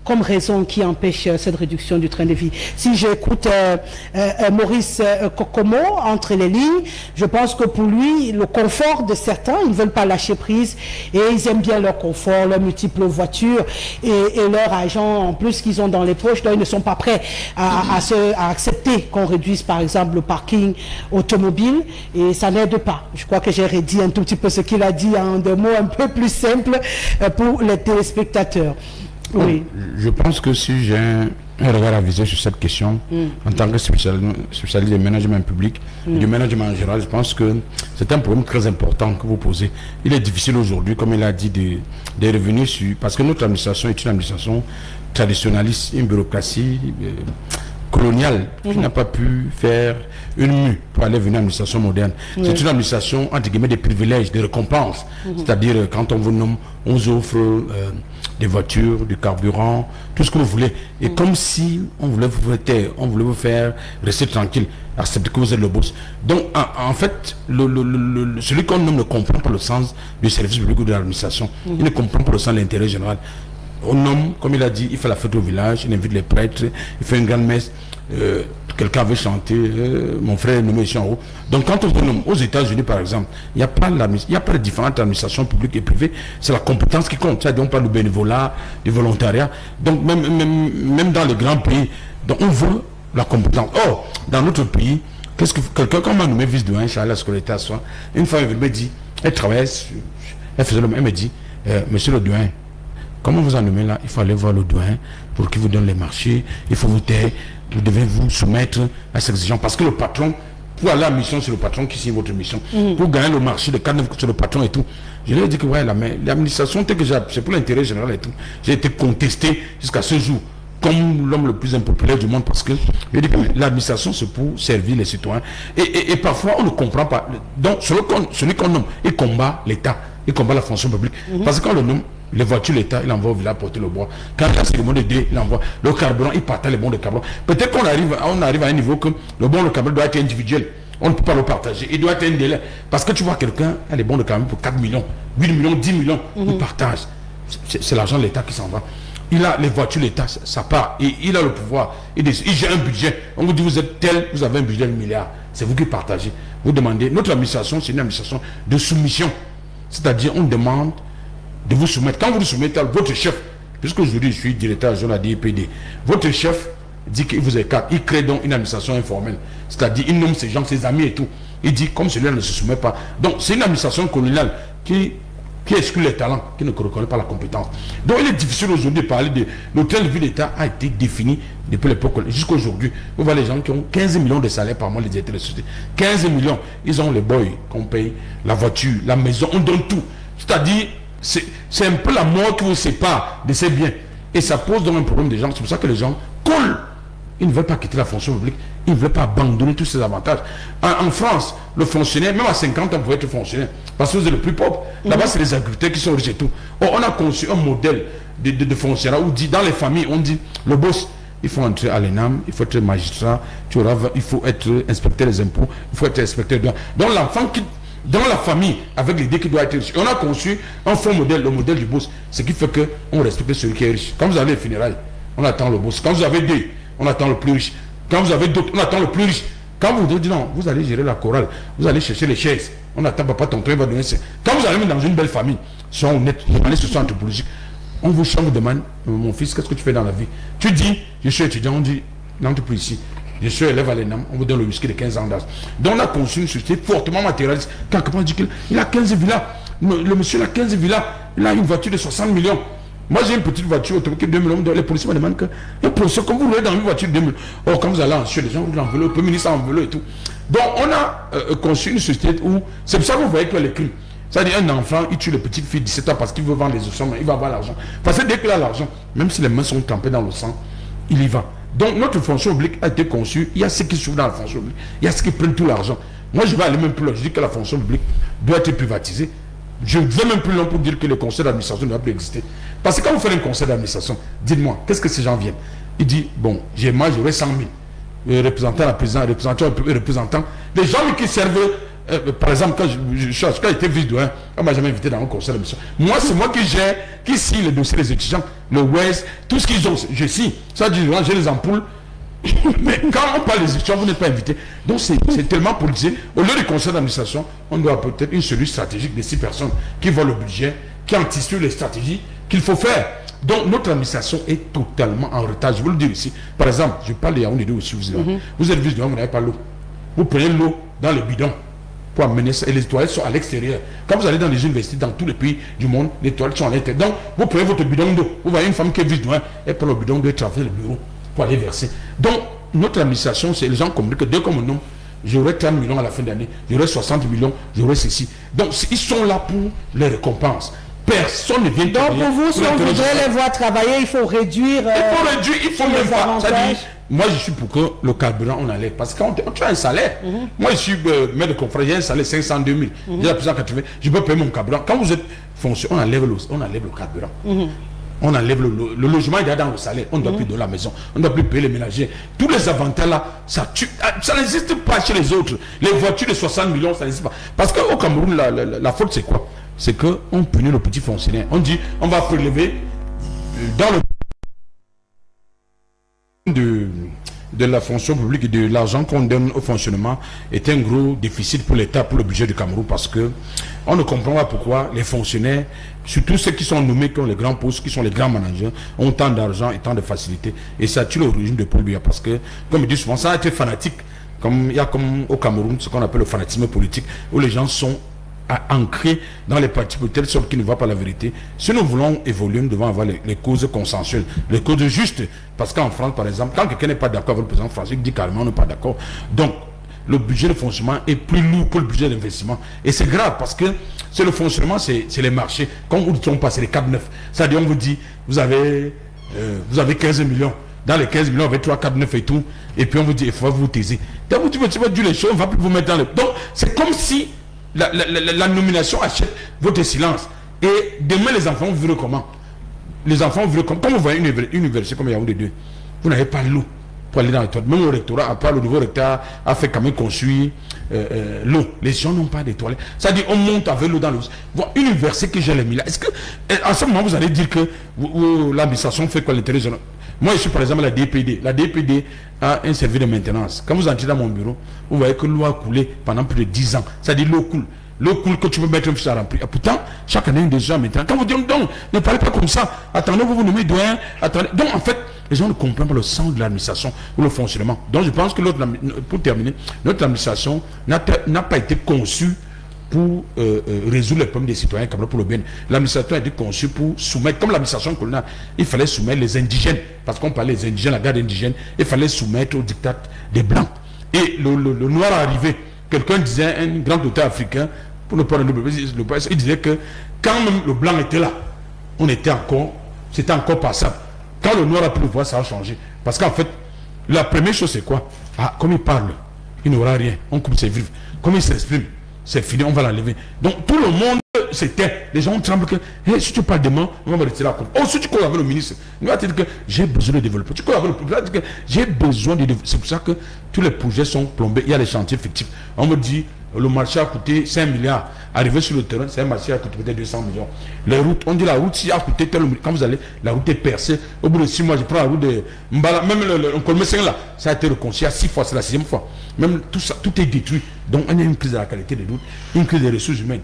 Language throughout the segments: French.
comme raison qui empêche cette réduction du train de vie. Si j'écoute Maurice Kokomo, entre les lignes, je pense que pour lui, le confort de certains, ils ne veulent pas lâcher prise et ils aiment bien leur confort, leurs multiples voitures et leur argent en plus qu'ils ont dans les poches, donc ils ne sont pas prêts à accepter qu'on réduise par exemple le parking automobile et ça n'aide pas. Je crois que j'ai redit un tout petit peu ce qu'il a dit en des mots un peu plus simples pour les téléspectateurs. Oui. Je pense que si j'ai un regard avisé sur cette question, en tant que spécialiste du management public, du management en général, je pense que c'est un problème très important que vous posez. Il est difficile aujourd'hui, comme il a dit, de revenir sur... Parce que notre administration est une administration traditionnaliste, une bureaucratie coloniale qui n'a pas pu faire une mue pour aller venir à une administration moderne. C'est une administration, entre guillemets, des privilèges, des récompenses. C'est-à-dire, quand on vous nomme, on vous offre des voitures, du carburant, tout ce que vous voulez. Et comme si on voulait vous faire taire, on voulait vous faire rester tranquille, accepter que vous êtes le boss. Donc, en fait, celui qu'on nomme ne comprend pas le sens du service public ou de l'administration. Il ne comprend pas le sens de l'intérêt général. On nomme, comme il a dit, il fait la fête au village, il invite les prêtres, il fait une grande messe, quelqu'un veut chanter, mon frère est nommé ici en haut. Donc quand on nomme aux États-Unis par exemple, il n'y a pas de différentes administrations publiques et privées, c'est la compétence qui compte. C'est-à-dire on parle du bénévolat, du volontariat. Donc même dans les grands pays, donc on veut la compétence. Or, dans notre pays, qu'est-ce que quelqu'un comme m'a nommé vice-doyen, Charles, lorsqu'elle était à soi, une fois elle me dit, elle travaillait, elle faisait le même, elle me dit, monsieur le doyen, comment vous en nommez là? Il faut aller voir le doyen pour qu'il vous donne les marchés, il faut vous taire, vous devez vous soumettre à ces exigences. Parce que le patron, pour aller à la mission, c'est le patron qui signe votre mission. Pour gagner le marché, le cadre, c'est le patron et tout. Je lui ai dit que ouais, l'administration, c'est pour l'intérêt général et tout. J'ai été contesté jusqu'à ce jour comme l'homme le plus impopulaire du monde parce que je dis que l'administration c'est pour servir les citoyens. Et parfois on ne comprend pas. Donc celui qu'on nomme, il combat l'État, il combat la fonction publique. Parce que quand on le nomme, les voitures, l'État, il envoie au village porter le bois. Quand la cérémonie de dé, il envoie le carburant, il partage les bons de carburant. Peut-être qu'on arrive à un niveau que le bon de carburant doit être individuel. On ne peut pas le partager. Il doit être un délai. Parce que tu vois quelqu'un a les bons de carburant pour 4 millions, 8 millions, 10 millions. Il partage. C'est l'argent de l'État qui s'en va. Il a les voitures, l'État, ça part. Et il a le pouvoir. Il gère un budget. On vous dit, vous êtes tel, vous avez un budget de milliards. C'est vous qui partagez. Vous demandez. Notre administration, c'est une administration de soumission. C'est-à-dire, on demande de vous soumettre. Quand vous vous soumettez à votre chef, puisque aujourd'hui je suis directeur de la DIPD, votre chef dit qu'il vous écarte, il crée donc une administration informelle. C'est-à-dire, il nomme ses gens, ses amis et tout. Il dit, comme celui-là ne se soumet pas. Donc, c'est une administration coloniale qui exclut les talents, qui ne reconnaît pas la compétence. Donc, il est difficile aujourd'hui de parler de... Le train de vie d'État a été défini depuis l'époque jusqu'à aujourd'hui. Vous voyez les gens qui ont 15 millions de salaires par mois, les directeurs de société. 15 millions. Ils ont les boys qu'on paye, la voiture, la maison, on donne tout. C'est-à-dire, c'est un peu la mort qui vous sépare de ces biens. Et ça pose donc un problème des gens. C'est pour ça que les gens collent. Ils ne veulent pas quitter la fonction publique. Ils ne veulent pas abandonner tous ces avantages. En France, le fonctionnaire, même à 50 ans, pouvait être fonctionnaire. Parce que vous êtes le plus pauvre. Là-bas, c'est les agriculteurs qui sont riches et tout. Or, on a conçu un modèle de fonctionnaire où dit, dans les familles, on dit, le boss, il faut entrer à l'ENAM, il faut être magistrat, il faut être inspecteur des impôts, il faut être inspecteur de... Donc, l'enfant qui... Dans la famille, avec l'idée qu'il doit être riche. On a conçu un faux modèle, le modèle du boss. Ce qui fait qu'on respecte celui qui est riche. Quand vous avez les funérailles, on attend le boss. Quand vous avez deux, on attend le plus riche. Quand vous avez d'autres, on attend le plus riche. Quand vous dites non, vous allez gérer la chorale, vous allez chercher les chaises. On attend papa, tonton, il va donner ça. Quand vous allez dans une belle famille, soyons honnêtes, demandez ce soit anthropologique. On vous change, vous demande, mon fils, qu'est-ce que tu fais dans la vie? Tu dis, je suis étudiant, on dit, non, tu es plus ici. Je suis élève à l'ENAM, on vous donne le whisky de 15 ans d'âge. Donc on a conçu une société fortement matérialiste. Quelque part, on dit qu'il a 15 villas. Le monsieur a 15 villas. Il a une voiture de 60 millions. Moi, j'ai une petite voiture automobile de 2 millions. Les policiers me demandent que un policier, comme vous roulez dans une voiture de 2 millions. Or, quand vous allez en Suède, les gens vous l'enveloppent, le Premier ministre enveloppe et tout. Donc, on a conçu une société où... C'est pour ça que vous voyez que les crimes. C'est-à-dire, un enfant, il tue les petites filles de 17 ans parce qu'il veut vendre les ossements, il va avoir l'argent. Parce que dès qu'il a l'argent, même si les mains sont trempées dans le sang, il y va. Donc notre fonction publique a été conçue, il y a ceux qui souffrent dans la fonction publique, il y a ceux qui prennent tout l'argent. Moi je vais aller même plus loin, je dis que la fonction publique doit être privatisée. Je vais même plus loin pour dire que le conseil d'administration ne doit plus exister. Parce que quand vous faites un conseil d'administration, dites-moi, qu'est-ce que ces gens viennent? Il dit, bon, moi j'aurai 100 000 représentants, la présidence, représentants, les gens qui servent par exemple, quand j'étais vice-doyen, on m'a jamais invité dans un conseil de mission. Moi, c'est moi qui signe les dossiers des étudiants, le West, tout ce qu'ils ont, je signe. Ça dit, j'ai les ampoules. Mais quand on parle des étudiants, vous n'êtes pas invité. Donc c'est tellement politisé. Au lieu du conseil d'administration, on doit peut-être une cellule stratégique de 6 personnes qui voient le budget, qui anticipent les stratégies qu'il faut faire. Donc notre administration est totalement en retard. Je veux le dire ici. Par exemple, je parle de Yaoundé aussi. Vous êtes vice-doyen, vous n'avez pas l'eau. Vous prenez l'eau dans le bidon pour amener ça. Et les toilettes sont à l'extérieur. Quand vous allez dans les universités, dans tous les pays du monde, les toilettes sont à l'intérieur. Donc, vous prenez votre bidon d'eau. Vous voyez une femme qui est vice-doyen, elle prend le bidon d'eau et traverse le bureau pour aller verser. Donc, notre administration, c'est les gens communiquent que dès qu'on me nomme, j'aurai 30 millions à la fin d'année, j'aurai 60 millions, j'aurai ceci. Donc, ils sont là pour les récompenses. Personne ne vient de donc, pour vous, si on voudrait les voir travailler, il faut réduire. Il faut même pas. Moi, je suis pour que le carburant, on enlève. Parce que quand tu as un salaire, moi, je suis maître de confrère, j'ai un salaire 502 000. J'ai la 180, je peux payer mon carburant. Quand vous êtes fonctionnaire, on enlève le carburant. On enlève le logement, il y a dans le salaire. On ne doit plus donner la maison. On ne doit plus payer les ménagers. Tous les avantages là, ça tue. Ça n'existe pas chez les autres. Les voitures de 60 millions, ça n'existe pas. Parce qu'au Cameroun, la faute, c'est quoi? C'est qu'on punit le petit fonctionnaire. On dit, on va prélever dans le de la fonction publique et de l'argent qu'on donne au fonctionnement est un gros déficit pour l'État, pour le budget du Cameroun, parce que on ne comprend pas pourquoi les fonctionnaires, surtout ceux qui sont nommés, qui ont les grands postes, qui sont les grands managers, ont tant d'argent et tant de facilité. Et ça tue le régime de Paul Biya, parce que, comme il dit souvent, ça a été fanatique. Comme il y a comme au Cameroun ce qu'on appelle le fanatisme politique, où les gens sont ancrés dans les partis de telle sorte qu'ils ne voient pas la vérité. Si nous voulons évoluer, nous devons avoir les causes consensuelles, les causes justes. Parce qu'en France, par exemple, quand quelqu'un n'est pas d'accord avec le président français, il dit carrément on n'est pas d'accord. Donc, le budget de fonctionnement est plus lourd que le budget d'investissement. Et c'est grave parce que c'est le fonctionnement, c'est les marchés. Quand vous dites on passe les 4-9, c'est-à-dire on vous dit, vous avez 15 millions. Dans les 15 millions, on avait 3, 4, 9 et tout. Et puis on vous dit, il faut vous taiser. Donc vous dites, les choses, on ne va plus vous mettre dans le... Donc, c'est comme si la nomination achète votre silence. Et demain, les enfants vivent comment? Les enfants vivent comme... Quand vous voyez une université comme Yaoundé 2, vous n'avez pas l'eau pour aller dans les toilettes. Même le rectorat, à part le nouveau recteur, a fait quand même construire l'eau. Les gens n'ont pas de toilettes. C'est-à-dire, on monte avec l'eau dans l'eau. Bon, une université que j'ai les milliards. Est-ce que, en ce moment, vous allez dire que l'administration fait quoi l'intérêt? Moi, je suis par exemple la DPD. La DPD a un service de maintenance. Quand vous entrez dans mon bureau, vous voyez que l'eau a coulé pendant plus de 10 ans. C'est-à-dire l'eau coule. L'eau coule que tu peux mettre un fichier à remplir. Et pourtant, chaque année, des gens maintenant. Quand vous dites donc, ne parlez pas comme ça. Attendez, vous nommez doyen. Attendez. Donc, en fait, les gens ne comprennent pas le sens de l'administration ou le fonctionnement. Donc, je pense que pour terminer, notre administration n'a pas été conçue pour résoudre les problèmes des citoyens pour le bien. L'administration a été conçue pour soumettre, comme l'administration coloniale, il fallait soumettre les indigènes, parce qu'on parlait des indigènes, la garde indigène, il fallait soumettre au diktat des blancs. Et le noir est arrivé. Quelqu'un disait, un grand auteur africain, pour ne pas le il disait que quand même le blanc était là, c'était encore passable. Quand le noir a pu le voir, ça a changé. Parce qu'en fait, la première chose c'est quoi? Ah, comme il parle, il n'aura rien. On coupe ses vivres. Comme il s'exprime, c'est fini, on va l'enlever. Donc tout le monde c'était. Les gens tremblent que hey, si tu parles de moi, on va me retirer la coupe. Oh, si tu cours avec le ministre, il va te dire que j'ai besoin de développer. Tu cours avec le président, que j'ai besoin de développer. C'est pour ça que tous les projets sont plombés. Il y a des chantiers fictifs. On me dit le marché a coûté 5 milliards. Arrivé sur le terrain, c'est un marché qui a coûté peut-être 200 millions. Les routes, on dit la route, si a coûté tel, quand vous allez, la route est percée. Au bout de 6 mois, je prends la route de Mbala, même le Colmessin là, ça a été reconstruit à 6 fois, c'est la 6e fois. Même tout ça, tout est détruit. Donc on a une crise de la qualité des routes, une crise des ressources humaines,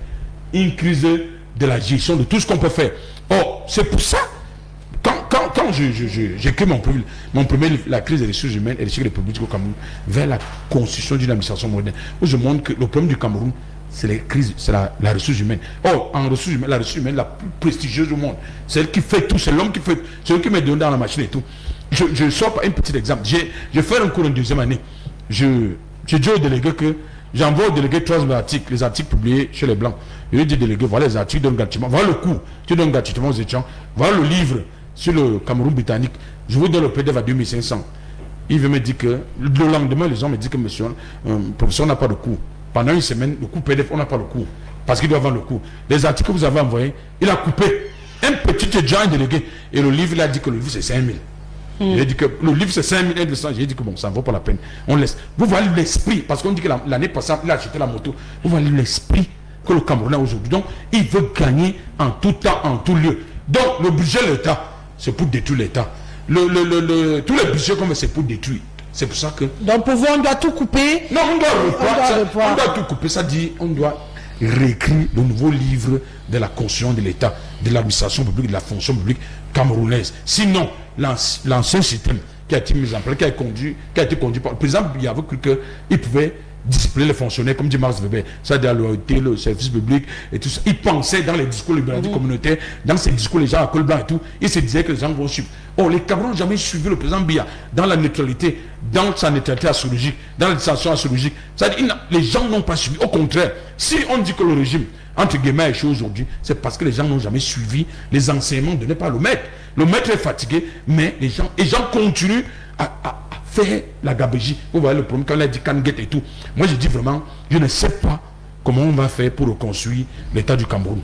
une crise de la gestion de tout ce qu'on peut faire. Or, c'est pour ça, quand j'écris mon premier livre, la crise des ressources humaines et l'échec des politiques au Cameroun, vers la construction d'une administration moderne, où je montre que le problème du Cameroun, c'est les crises, c'est la ressource humaine. Or, en ressources humaines, la ressource humaine la plus prestigieuse au monde, c'est elle qui fait tout, c'est l'homme qui fait, c'est lui qui met dans la machine et tout. Je sors pas un petit exemple. J'ai fait un cours en 2e année. J'ai dit au délégué que j'envoie au délégué 3 articles, les articles publiés chez les Blancs. Je lui ai dit, délégué, voilà les articles, donne gratuitement. Voilà le cours, tu donnes gratuitement aux étudiants. Voilà le livre sur le Cameroun britannique. Je vous donne le PDF à 2500. Il veut me dire que le lendemain, les gens me disent que monsieur, professeur, on n'a pas de cours. Pendant une semaine, le cours PDF, on n'a pas le cours. Parce qu'il doit avoir le cours. Les articles que vous avez envoyés, il a coupé un petit étudiant délégué. Et le livre, il a dit que le livre, c'est 5000. J'ai dit que le livre c'est 5200, j'ai dit que bon, ça ne vaut pas la peine. On laisse. Vous voyez l'esprit, parce qu'on dit que l'année passée, il a acheté la moto. Vous voyez l'esprit que le Cameroun a aujourd'hui. Donc, il veut gagner en tout temps, en tout lieu. Donc, le budget de l'État, c'est pour détruire l'État. Tous les budgets comme c'est pour détruire. C'est pour ça que... Donc, pour vous, on doit tout couper. Non, on doit tout couper. Ça dit, on doit réécrire le nouveau livre de la constitution de l'État, de l'administration publique, de la fonction publique camerounaise. Sinon, l'ancien système qui a été mis en place, qui a été conduit par le président, il y avait cru qu'il pouvait discipliner les fonctionnaires, comme dit Max Weber, ça de la loyauté, le service public et tout ça. Il pensait dans les discours libéraux communautaires, dans ces discours, les gens à col blanc et tout, il se disait que les gens vont suivre. Oh, les Camerounais n'ont jamais suivi le président Biya dans la neutralité, dans sa neutralité astrologique, dans la distinction astrologique. Les gens n'ont pas suivi. Au contraire, si on dit que le régime, entre guillemets, a échoué aujourd'hui, c'est parce que les gens n'ont jamais suivi les enseignements donnés par le maître. Le maître est fatigué, mais les gens continuent à faire la gabégie. Vous voyez le problème quand on a dit Kanget et tout. Moi, je dis vraiment, je ne sais pas comment on va faire pour reconstruire l'État du Cameroun.